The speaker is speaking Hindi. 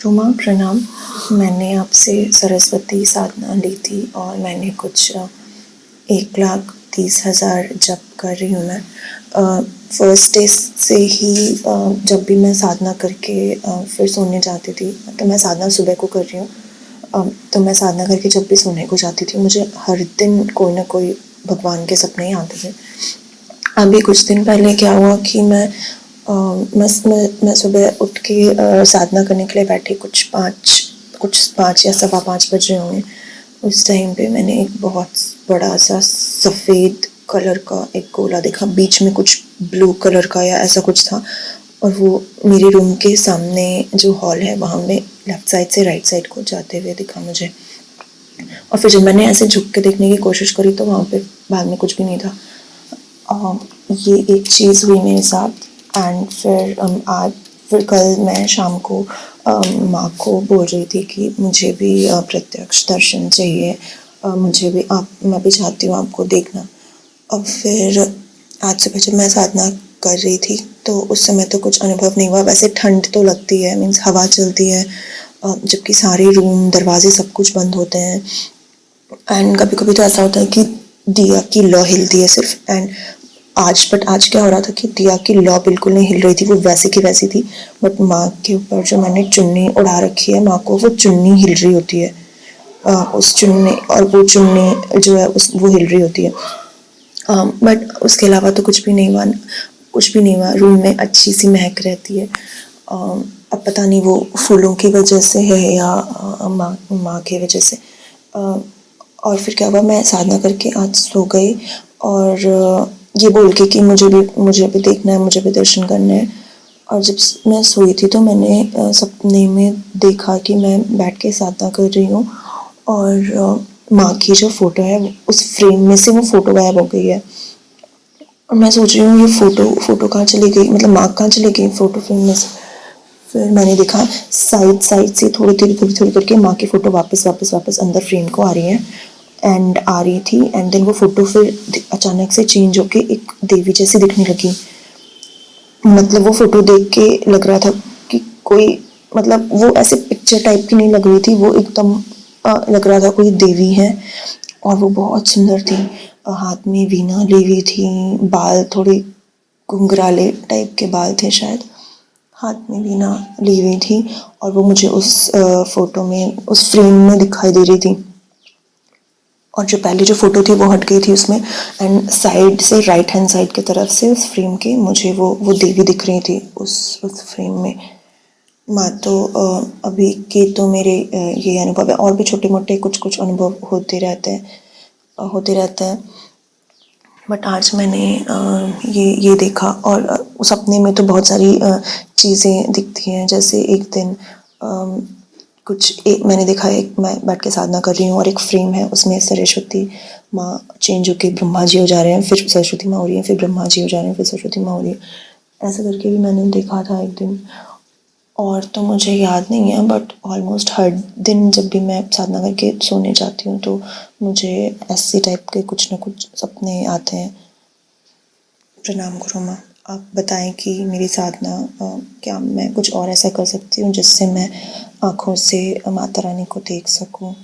रुमा प्रणाम। मैंने आपसे सरस्वती साधना ली थी और मैंने कुछ 1,30,000 जप कर रही हूँ मैं। फर्स्ट डे से ही जब भी मैं साधना करके फिर सोने जाती थी, तो मैं साधना सुबह को कर रही हूँ, तो मैं साधना करके जब भी सोने को जाती थी मुझे हर दिन कोई ना कोई भगवान के सपने ही आते थे। अभी कुछ दिन पहले क्या हुआ कि मैं सुबह उठ के साधना करने के लिए बैठी, कुछ पाँच या सवा 5 बज रहे होंगे। उस टाइम पे मैंने एक बहुत बड़ा सा सफ़ेद कलर का एक गोला देखा, बीच में कुछ ब्लू कलर का या ऐसा कुछ था, और वो मेरे रूम के सामने जो हॉल है वहाँ में लेफ़्ट साइड से राइट साइड को जाते हुए दिखा मुझे। और फिर जब मैंने ऐसे झुक के देखने की कोशिश करी तो वहाँ पे बैग में कुछ भी नहीं था। ये एक चीज़ हुई मेरे साथ। एंड फिर कल मैं शाम को माँ को बोल रही थी कि मुझे भी प्रत्यक्ष दर्शन चाहिए, मैं भी चाहती हूँ आपको देखना। और फिर आज सुबह जब मैं साधना कर रही थी तो उस समय तो कुछ अनुभव नहीं हुआ। वैसे ठंड तो लगती है, मीन्स हवा चलती है, जबकि सारे रूम दरवाजे सब कुछ बंद होते हैं। एंड कभी कभी तो ऐसा होता है कि दिया की लौ हिलती है सिर्फ। एंड आज क्या हो रहा था कि दिया की लौ बिल्कुल नहीं हिल रही थी, वो वैसी की वैसी थी। बट माँ के ऊपर जो मैंने चुन्नी उड़ा रखी है, माँ को वो चुन्नी हिल रही होती है, उस चुन्नी, और वो चुन्नी जो है वो हिल रही होती है। बट उसके अलावा तो कुछ भी नहीं हुआ। रूम में अच्छी सी महक रहती है। अब पता नहीं वो फूलों की वजह से है या माँ की वजह से। और फिर क्या हुआ, मैं साधना करके आज सो गई और ये बोल के कि मुझे भी देखना है, मुझे भी दर्शन करने हैं। और जब मैं सोई थी तो मैंने सपने में देखा कि मैं बैठ के साधना कर रही हूँ और माँ की जो फ़ोटो है उस फ्रेम में से वो फ़ोटो गायब हो गई है। और मैं सोच रही हूँ ये फ़ोटो कहाँ चली गई, मतलब माँ कहाँ चली गई फ़ोटो फ्रेम में से। फिर मैंने देखा साइड से थोड़ी करके माँ की फ़ोटो वापस अंदर फ्रेम को आ रही है एंड आ रही थी। एंड देन वो फ़ोटो फिर अचानक से चेंज होके एक देवी जैसी दिखने लगी। मतलब वो फ़ोटो देख के लग रहा था कि कोई, मतलब वो ऐसे पिक्चर टाइप की नहीं लग रही थी, वो एकदम लग रहा था कोई देवी है। और वो बहुत सुंदर थी, हाथ में वीणा ली हुई थी, बाल थोड़े घुंघराले टाइप के बाल थे शायद, हाथ में वीणा ली हुई थी। और वो मुझे उस फ़ोटो में, उस फ्रेम में दिखाई दे रही थी। और जो पहले जो फ़ोटो थी वो हट गई थी उसमें। एंड साइड से, राइट हैंड साइड की तरफ से उस फ्रेम के मुझे वो देवी दिख रही थी उस फ्रेम में। माँ तो अभी के तो मेरे ये अनुभव है, और भी छोटे मोटे कुछ अनुभव होते रहते हैं। बट आज मैंने ये देखा। और उस सपने में तो बहुत सारी चीज़ें दिखती हैं। जैसे एक दिन मैंने देखा, एक मैं बैठ के साधना कर रही हूँ और एक फ्रेम है, उसमें सरस्वती माँ चेंज होके ब्रह्मा जी हो जा रहे हैं, फिर सरस्वती माँ हो रही है, फिर ब्रह्मा जी हो जा रहे हैं, फिर सरस्वती माँ हो रही है। ऐसा करके भी मैंने देखा था एक दिन। और तो मुझे याद नहीं है, बट ऑलमोस्ट हर दिन जब भी मैं साधना करके सोने जाती हूँ तो मुझे ऐसी टाइप के कुछ ना कुछ सपने आते हैं। प्रणाम गुरु माँ। आप बताएं कि मेरी साधना, क्या मैं कुछ और ऐसा कर सकती हूँ जिससे मैं आँखों से माता रानी को देख सकूँ।